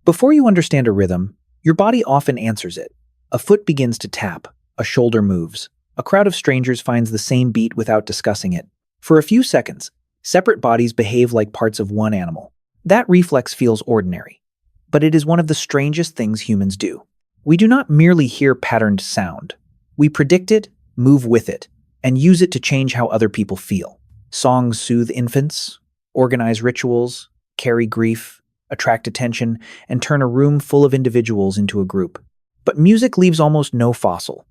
Before you understand a rhythm, your body often answers it. A foot begins to tap, a shoulder moves. A crowd of strangers finds the same beat without discussing it. For a few seconds, separate bodies behave like parts of one animal. That reflex feels ordinary, but it is one of the strangest things humans do. We do not merely hear patterned sound. We predict it, move with it, and use it to change how other people feel. Songs soothe infants, organize rituals, carry grief, attract attention, and turn a room full of individuals into a group. But music leaves almost no fossil.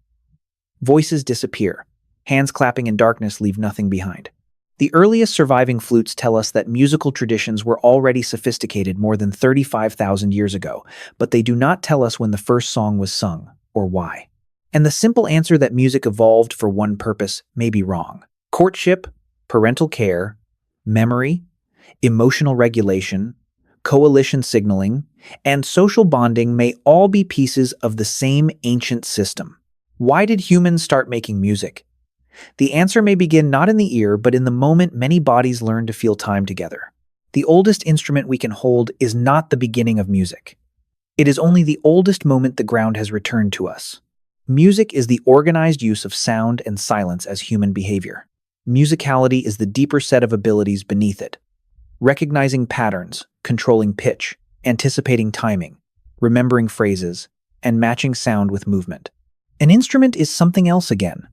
Voices disappear. Hands clapping in darkness leave nothing behind. The earliest surviving flutes tell us that musical traditions were already sophisticated more than 35,000 years ago, but they do not tell us when the first song was sung, or why. And the simple answer that music evolved for one purpose may be wrong. Courtship, parental care, memory, emotional regulation, coalition signaling, and social bonding may all be pieces of the same ancient system. Why did humans start making music? The answer may begin not in the ear, but in the moment many bodies learn to feel time together. The oldest instrument we can hold is not the beginning of music. It is only the oldest moment the ground has returned to us. Music is the organized use of sound and silence as human behavior. Musicality is the deeper set of abilities beneath it. Recognizing patterns, controlling pitch, anticipating timing, remembering phrases, and matching sound with movement. An instrument is something else again.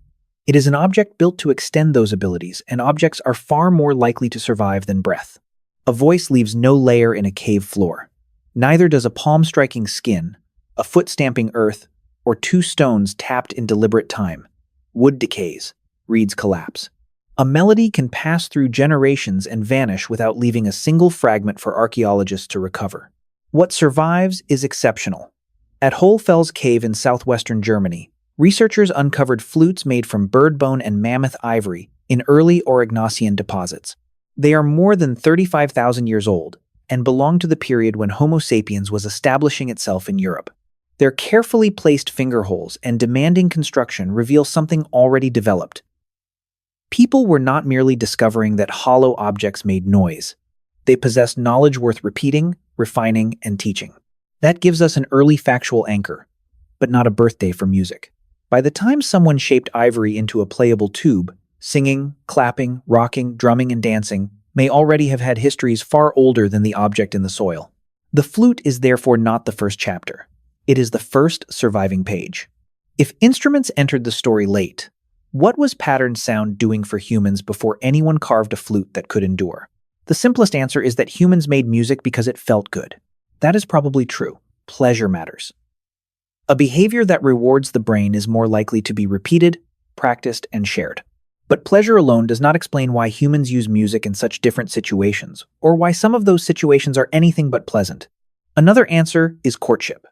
It is an object built to extend those abilities, and objects are far more likely to survive than breath. A voice leaves no layer in a cave floor. Neither does a palm striking skin, a foot stamping earth, or two stones tapped in deliberate time. Wood decays, reeds collapse. A melody can pass through generations and vanish without leaving a single fragment for archaeologists to recover. What survives is exceptional. At Hohlfels Cave in southwestern Germany, researchers uncovered flutes made from bird bone and mammoth ivory in early Aurignacian deposits. They are more than 35,000 years old and belong to the period when Homo sapiens was establishing itself in Europe. Their carefully placed fingerholes and demanding construction reveal something already developed. People were not merely discovering that hollow objects made noise. They possessed knowledge worth repeating, refining, and teaching. That gives us an early factual anchor, but not a birthday for music. By the time someone shaped ivory into a playable tube, singing, clapping, rocking, drumming, and dancing may already have had histories far older than the object in the soil. The flute is therefore not the first chapter. It is the first surviving page. If instruments entered the story late, what was patterned sound doing for humans before anyone carved a flute that could endure? The simplest answer is that humans made music because it felt good. That is probably true. Pleasure matters. A behavior that rewards the brain is more likely to be repeated, practiced, and shared. But pleasure alone does not explain why humans use music in such different situations, or why some of those situations are anything but pleasant. Another answer is courtship.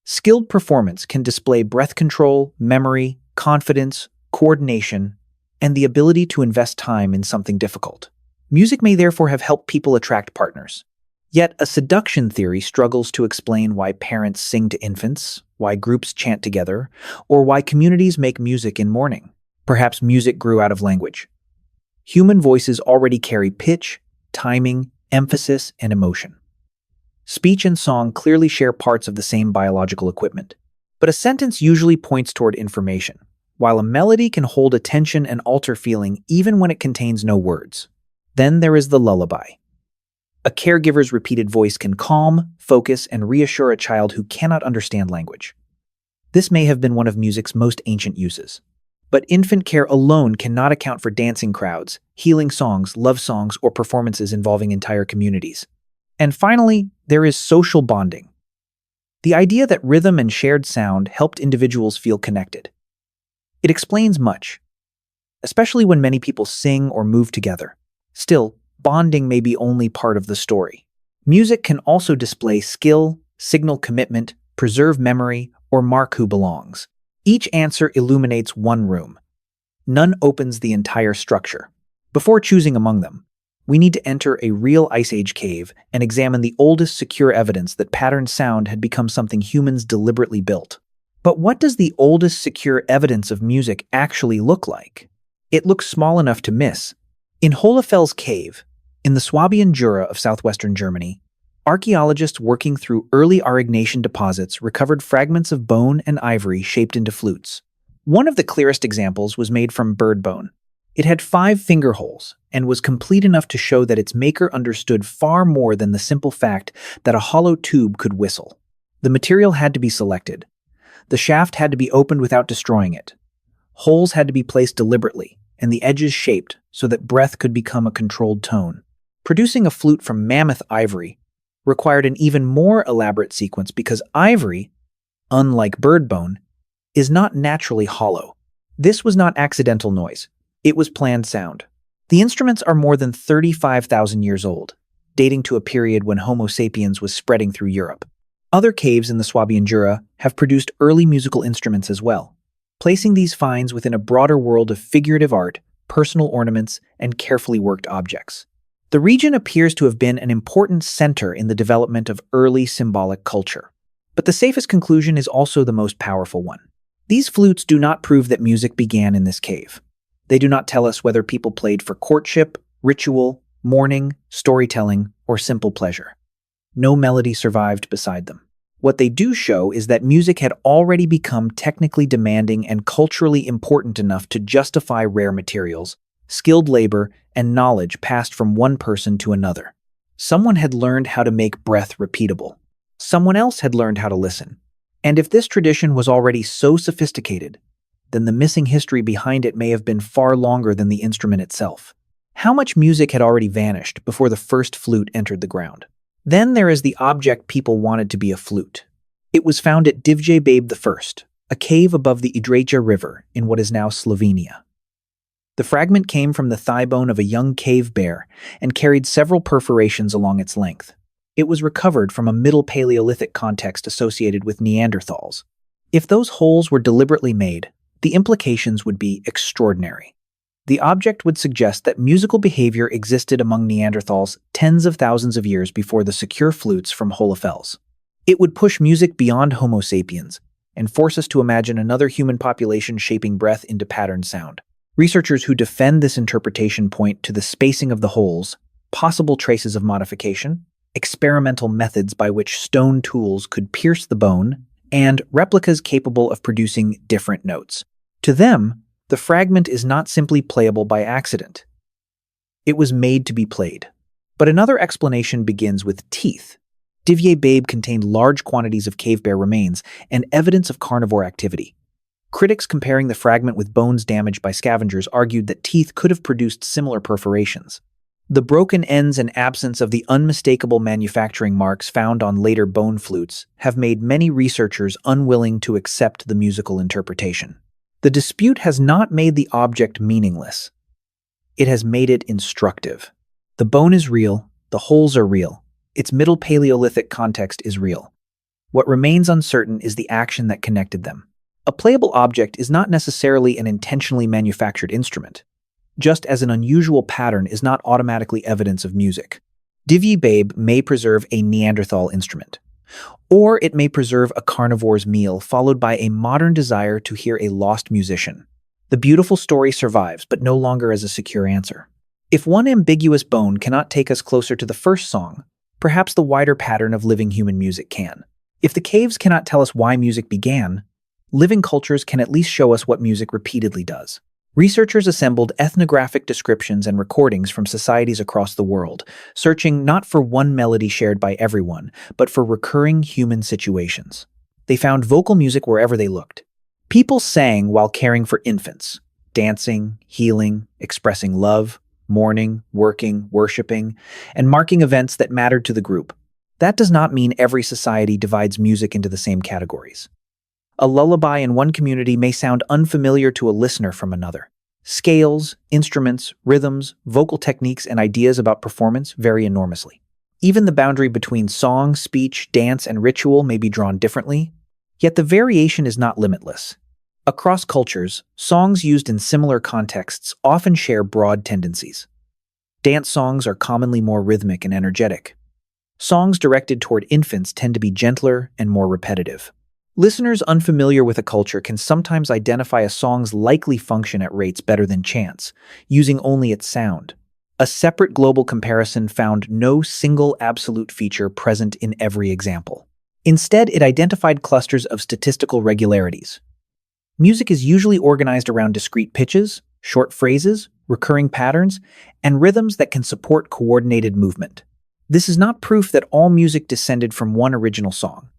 Skilled performance can display breath control, memory, confidence, coordination, and the ability to invest time in something difficult. Music may therefore have helped people attract partners. Yet, a seduction theory struggles to explain why parents sing to infants, why groups chant together, or why communities make music in mourning. Perhaps music grew out of language. Human voices already carry pitch, timing, emphasis, and emotion. Speech and song clearly share parts of the same biological equipment. But a sentence usually points toward information, while a melody can hold attention and alter feeling even when it contains no words. Then there is the lullaby. A caregiver's repeated voice can calm, focus, and reassure a child who cannot understand language. This may have been one of music's most ancient uses. But infant care alone cannot account for dancing crowds, healing songs, love songs, or performances involving entire communities. And finally, there is social bonding. The idea that rhythm and shared sound helped individuals feel connected. It explains much, especially when many people sing or move together. Still, bonding may be only part of the story. Music can also display skill, signal commitment, preserve memory, or mark who belongs. Each answer illuminates one room. None opens the entire structure. Before choosing among them, we need to enter a real Ice Age cave and examine the oldest secure evidence that patterned sound had become something humans deliberately built. But what does the oldest secure evidence of music actually look like? It looks small enough to miss. In Hohlfels Cave, in the Swabian Jura of southwestern Germany, Archaeologists working through early Aurignacian deposits recovered fragments of bone and ivory shaped into flutes. One of the clearest examples was made from bird bone. It had 5 finger holes and was complete enough to show that its maker understood far more than the simple fact that a hollow tube could whistle. The material had to be selected. The shaft had to be opened without destroying it. Holes had to be placed deliberately, and the edges shaped so that breath could become a controlled tone. Producing a flute from mammoth ivory required an even more elaborate sequence because ivory, unlike bird bone, is not naturally hollow. This was not accidental noise. It was planned sound. The instruments are more than 35,000 years old, dating to a period when Homo sapiens was spreading through Europe. Other caves in the Swabian Jura have produced early musical instruments as well, placing these finds within a broader world of figurative art, personal ornaments, and carefully worked objects. The region appears to have been an important center in the development of early symbolic culture. But the safest conclusion is also the most powerful one. These flutes do not prove that music began in this cave. They do not tell us whether people played for courtship, ritual, mourning, storytelling, or simple pleasure. No melody survived beside them. What they do show is that music had already become technically demanding and culturally important enough to justify rare materials, skilled labor, and knowledge passed from one person to another. Someone had learned how to make breath repeatable. Someone else had learned how to listen. And if this tradition was already so sophisticated, then the missing history behind it may have been far longer than the instrument itself. How much music had already vanished before the first flute entered the ground? Then there is the object people wanted to be a flute. It was found at Divje Babe I, a cave above the Idreja River in what is now Slovenia. The fragment came from the thigh bone of a young cave bear and carried several perforations along its length. It was recovered from a Middle Paleolithic context associated with Neanderthals. If those holes were deliberately made, the implications would be extraordinary. The object would suggest that musical behavior existed among Neanderthals tens of thousands of years before the secure flutes from Hohlefels. It would push music beyond Homo sapiens and force us to imagine another human population shaping breath into patterned sound. Researchers who defend this interpretation point to the spacing of the holes, possible traces of modification, experimental methods by which stone tools could pierce the bone, and replicas capable of producing different notes. To them, the fragment is not simply playable by accident. It was made to be played. But another explanation begins with teeth. Divje Babe contained large quantities of cave bear remains and evidence of carnivore activity. Critics comparing the fragment with bones damaged by scavengers argued that teeth could have produced similar perforations. The broken ends and absence of the unmistakable manufacturing marks found on later bone flutes have made many researchers unwilling to accept the musical interpretation. The dispute has not made the object meaningless. It has made it instructive. The bone is real, the holes are real, its Middle Paleolithic context is real. What remains uncertain is the action that connected them. A playable object is not necessarily an intentionally manufactured instrument, just as an unusual pattern is not automatically evidence of music. Divje Babe may preserve a Neanderthal instrument, or it may preserve a carnivore's meal followed by a modern desire to hear a lost musician. The beautiful story survives, but no longer as a secure answer. If one ambiguous bone cannot take us closer to the first song, perhaps the wider pattern of living human music can. If the caves cannot tell us why music began, living cultures can at least show us what music repeatedly does. Researchers assembled ethnographic descriptions and recordings from societies across the world, searching not for one melody shared by everyone, but for recurring human situations. They found vocal music wherever they looked. People sang while caring for infants, dancing, healing, expressing love, mourning, working, worshiping, and marking events that mattered to the group. That does not mean every society divides music into the same categories. A lullaby in one community may sound unfamiliar to a listener from another. Scales, instruments, rhythms, vocal techniques, and ideas about performance vary enormously. Even the boundary between song, speech, dance, and ritual may be drawn differently, yet the variation is not limitless. Across cultures, songs used in similar contexts often share broad tendencies. Dance songs are commonly more rhythmic and energetic. Songs directed toward infants tend to be gentler and more repetitive. Listeners unfamiliar with a culture can sometimes identify a song's likely function at rates better than chants, using only its sound. A separate global comparison found no single absolute feature present in every example. Instead, it identified clusters of statistical regularities. Music is usually organized around discrete pitches, short phrases, recurring patterns, and rhythms that can support coordinated movement. This is not proof that all music descended from one original song.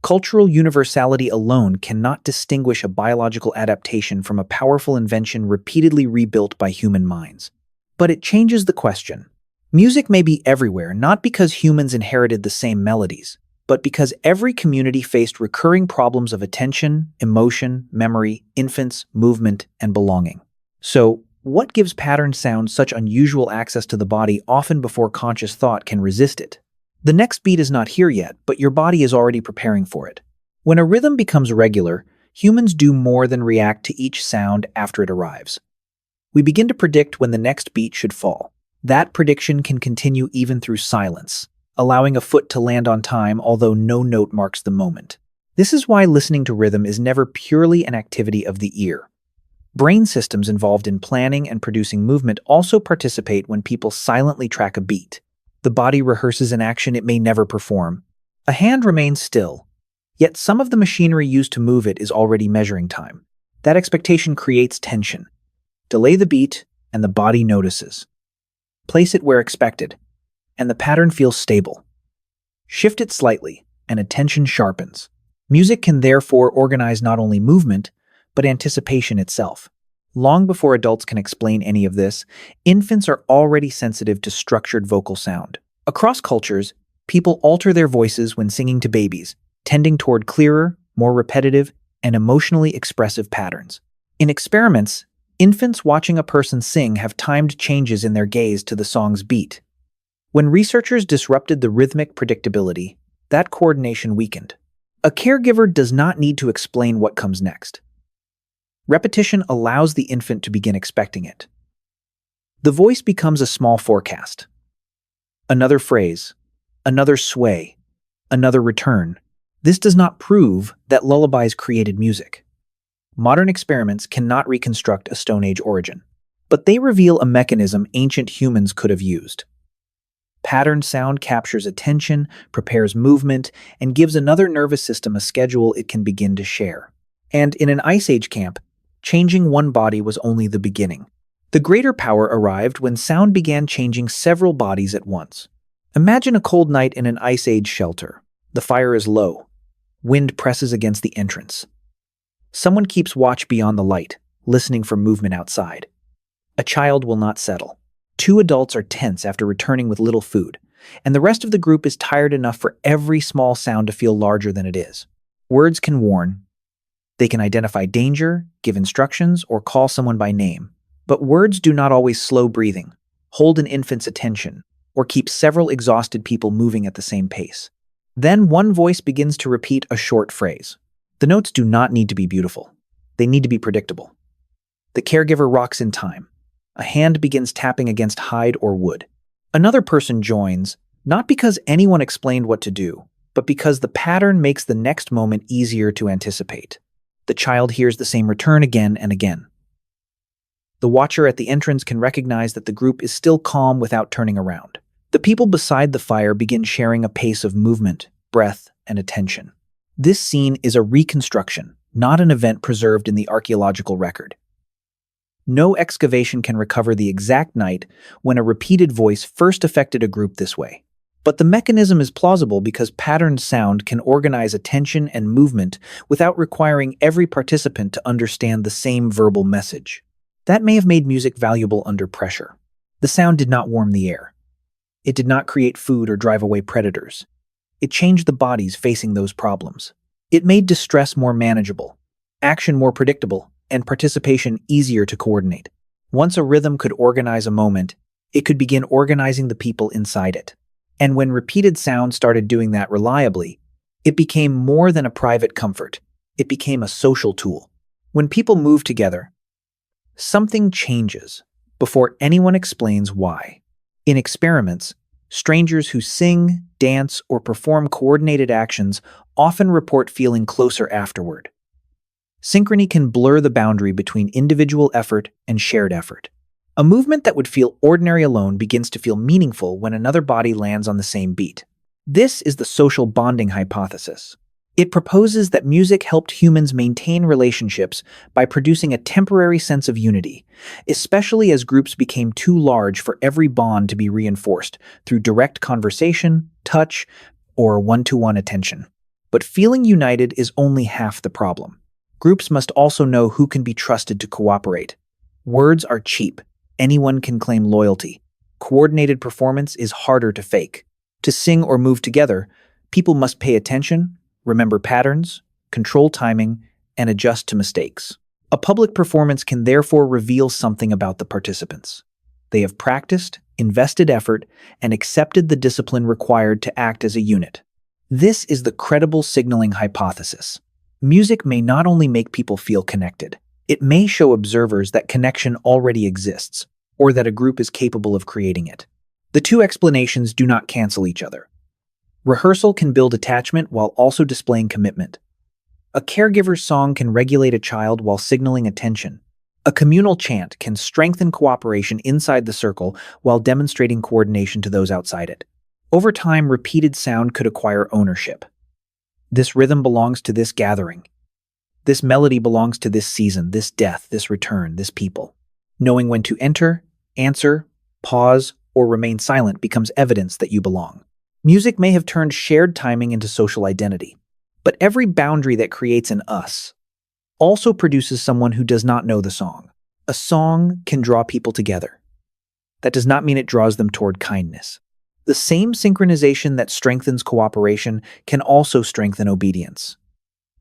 Cultural universality alone cannot distinguish a biological adaptation from a powerful invention repeatedly rebuilt by human minds. But it changes the question. Music may be everywhere not because humans inherited the same melodies, but because every community faced recurring problems of attention, emotion, memory, infants, movement, and belonging. So, what gives pattern sound such unusual access to the body often before conscious thought can resist it? The next beat is not here yet, but your body is already preparing for it. When a rhythm becomes regular, humans do more than react to each sound after it arrives. We begin to predict when the next beat should fall. That prediction can continue even through silence, allowing a foot to land on time although no note marks the moment. This is why listening to rhythm is never purely an activity of the ear. Brain systems involved in planning and producing movement also participate when people silently track a beat. The body rehearses an action it may never perform. A hand remains still, yet some of the machinery used to move it is already measuring time. That expectation creates tension. Delay the beat, and the body notices. Place it where expected, and the pattern feels stable. Shift it slightly, and attention sharpens. Music can therefore organize not only movement, but anticipation itself. Long before adults can explain any of this, infants are already sensitive to structured vocal sound. Across cultures, people alter their voices when singing to babies, tending toward clearer, more repetitive, and emotionally expressive patterns. In experiments, infants watching a person sing have timed changes in their gaze to the song's beat. When researchers disrupted the rhythmic predictability, that coordination weakened. A caregiver does not need to explain what comes next. Repetition allows the infant to begin expecting it. The voice becomes a small forecast. Another phrase, another sway, another return. This does not prove that lullabies created music. Modern experiments cannot reconstruct a Stone Age origin, but they reveal a mechanism ancient humans could have used. Pattern sound captures attention, prepares movement, and gives another nervous system a schedule it can begin to share. And in an Ice Age camp, changing one body was only the beginning. The greater power arrived when sound began changing several bodies at once. Imagine a cold night in an Ice Age shelter. The fire is low. Wind presses against the entrance. Someone keeps watch beyond the light, listening for movement outside. A child will not settle. Two adults are tense after returning with little food, and the rest of the group is tired enough for every small sound to feel larger than it is. Words can warn. They can identify danger, give instructions, or call someone by name. But words do not always slow breathing, hold an infant's attention, or keep several exhausted people moving at the same pace. Then one voice begins to repeat a short phrase. The notes do not need to be beautiful. They need to be predictable. The caregiver rocks in time. A hand begins tapping against hide or wood. Another person joins, not because anyone explained what to do, but because the pattern makes the next moment easier to anticipate. The child hears the same return again and again. The watcher at the entrance can recognize that the group is still calm without turning around. The people beside the fire begin sharing a pace of movement, breath, and attention. This scene is a reconstruction, not an event preserved in the archaeological record. No excavation can recover the exact night when a repeated voice first affected a group this way. But the mechanism is plausible because patterned sound can organize attention and movement without requiring every participant to understand the same verbal message. That may have made music valuable under pressure. The sound did not warm the air. It did not create food or drive away predators. It changed the bodies facing those problems. It made distress more manageable, action more predictable, and participation easier to coordinate. Once a rhythm could organize a moment, it could begin organizing the people inside it. And when repeated sound started doing that reliably, it became more than a private comfort. It became a social tool. When people move together, something changes before anyone explains why. In experiments, strangers who sing, dance, or perform coordinated actions often report feeling closer afterward. Synchrony can blur the boundary between individual effort and shared effort. A movement that would feel ordinary alone begins to feel meaningful when another body lands on the same beat. This is the social bonding hypothesis. It proposes that music helped humans maintain relationships by producing a temporary sense of unity, especially as groups became too large for every bond to be reinforced through direct conversation, touch, or one-to-one attention. But feeling united is only half the problem. Groups must also know who can be trusted to cooperate. Words are cheap. Anyone can claim loyalty. Coordinated performance is harder to fake. To sing or move together, people must pay attention, remember patterns, control timing, and adjust to mistakes. A public performance can therefore reveal something about the participants. They have practiced, invested effort, and accepted the discipline required to act as a unit. This is the credible signaling hypothesis. Music may not only make people feel connected, it may show observers that connection already exists, or that a group is capable of creating it. The two explanations do not cancel each other. Rehearsal can build attachment while also displaying commitment. A caregiver's song can regulate a child while signaling attention. A communal chant can strengthen cooperation inside the circle while demonstrating coordination to those outside it. Over time, repeated sound could acquire ownership. This rhythm belongs to this gathering. This melody belongs to this season, this death, this return, this people. Knowing when to enter, answer, pause, or remain silent becomes evidence that you belong. Music may have turned shared timing into social identity, but every boundary that creates an us also produces someone who does not know the song. A song can draw people together. That does not mean it draws them toward kindness. The same synchronization that strengthens cooperation can also strengthen obedience.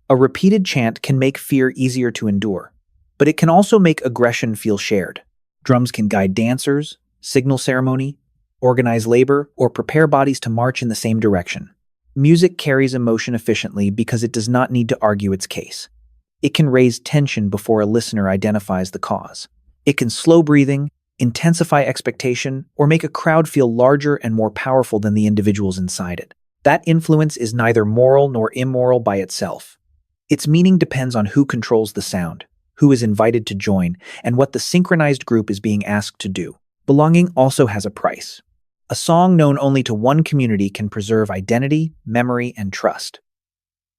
A repeated chant can make fear easier to endure, but it can also make aggression feel shared. Drums can guide dancers, signal ceremony, organize labor, or prepare bodies to march in the same direction. Music carries emotion efficiently because it does not need to argue its case. It can raise tension before a listener identifies the cause. It can slow breathing, intensify expectation, or make a crowd feel larger and more powerful than the individuals inside it. That influence is neither moral nor immoral by itself. Its meaning depends on who controls the sound, who is invited to join, and what the synchronized group is being asked to do. Belonging also has a price. A song known only to one community can preserve identity, memory, and trust.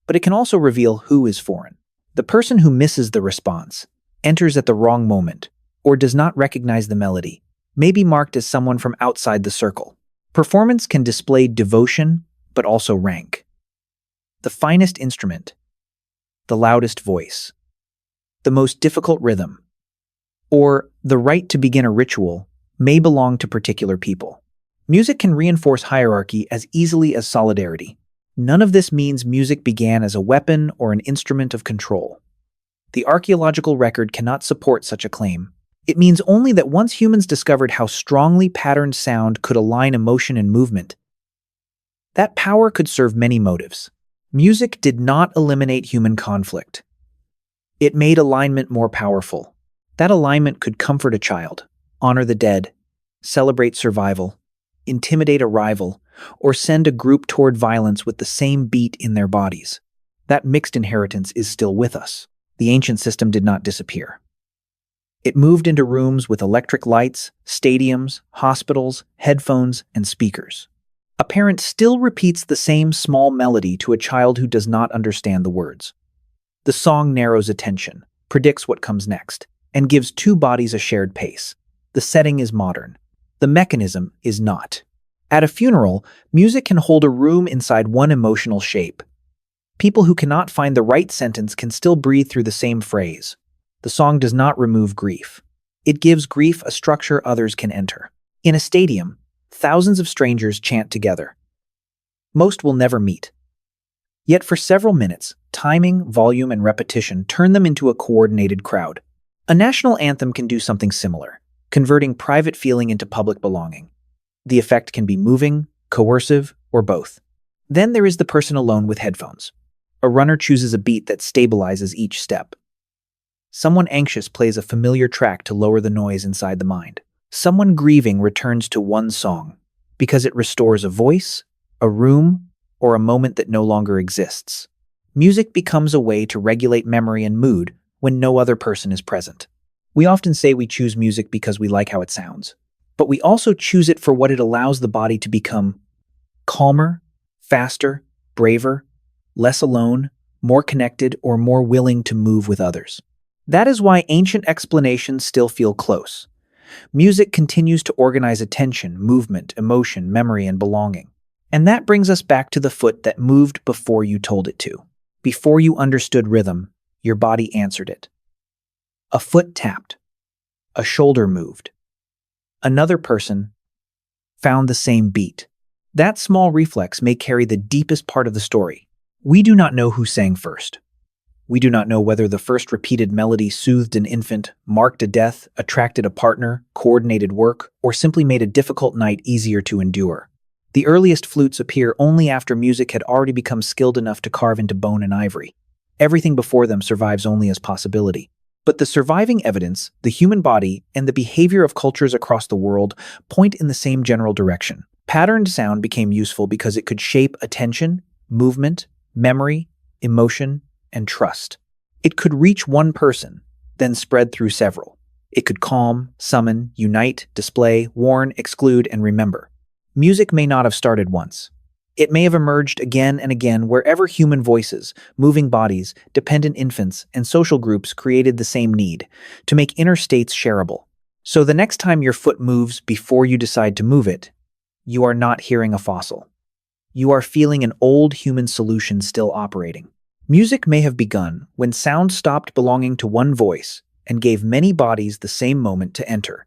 But it can also reveal who is foreign. The person who misses the response, enters at the wrong moment, or does not recognize the melody, may be marked as someone from outside the circle. Performance can display devotion, but also rank. The finest instrument, the loudest voice, the most difficult rhythm, or the right to begin a ritual may belong to particular people. Music can reinforce hierarchy as easily as solidarity. None of this means music began as a weapon or an instrument of control. The archaeological record cannot support such a claim. It means only that once humans discovered how strongly patterned sound could align emotion and movement, that power could serve many motives. Music did not eliminate human conflict. It made alignment more powerful. That alignment could comfort a child, honor the dead, celebrate survival, intimidate a rival, or send a group toward violence with the same beat in their bodies. That mixed inheritance is still with us. The ancient system did not disappear. It moved into rooms with electric lights, stadiums, hospitals, headphones, and speakers. A parent still repeats the same small melody to a child who does not understand the words. The song narrows attention, predicts what comes next, and gives two bodies a shared pace. The setting is modern. The mechanism is not. At a funeral, music can hold a room inside one emotional shape. People who cannot find the right sentence can still breathe through the same phrase. The song does not remove grief. It gives grief a structure others can enter. In a stadium, thousands of strangers chant together. Most will never meet. Yet for several minutes, timing, volume, and repetition turn them into a coordinated crowd. A national anthem can do something similar, converting private feeling into public belonging. The effect can be moving, coercive, or both. Then there is the person alone with headphones. A runner chooses a beat that stabilizes each step. Someone anxious plays a familiar track to lower the noise inside the mind. Someone grieving returns to one song because it restores a voice, a room, or a moment that no longer exists. Music becomes a way to regulate memory and mood when no other person is present. We often say we choose music because we like how it sounds, but we also choose it for what it allows the body to become: calmer, faster, braver, less alone, more connected, or more willing to move with others. That is why ancient explanations still feel close. Music continues to organize attention, movement, emotion, memory, and belonging. And that brings us back to the foot that moved before you told it to. Before you understood rhythm, your body answered it. A foot tapped. A shoulder moved. Another person found the same beat. That small reflex may carry the deepest part of the story. We do not know who sang first. We do not know whether the first repeated melody soothed an infant, marked a death, attracted a partner, coordinated work, or simply made a difficult night easier to endure. The earliest flutes appear only after music had already become skilled enough to carve into bone and ivory. Everything before them survives only as possibility. But the surviving evidence, the human body, and the behavior of cultures across the world point in the same general direction. Patterned sound became useful because it could shape attention, movement, memory, emotion, and trust. It could reach one person, then spread through several. It could calm, summon, unite, display, warn, exclude, and remember. Music may not have started once. It may have emerged again and again wherever human voices, moving bodies, dependent infants, and social groups created the same need to make inner states shareable. So the next time your foot moves before you decide to move it, you are not hearing a fossil. You are feeling an old human solution still operating. Music may have begun when sound stopped belonging to one voice and gave many bodies the same moment to enter.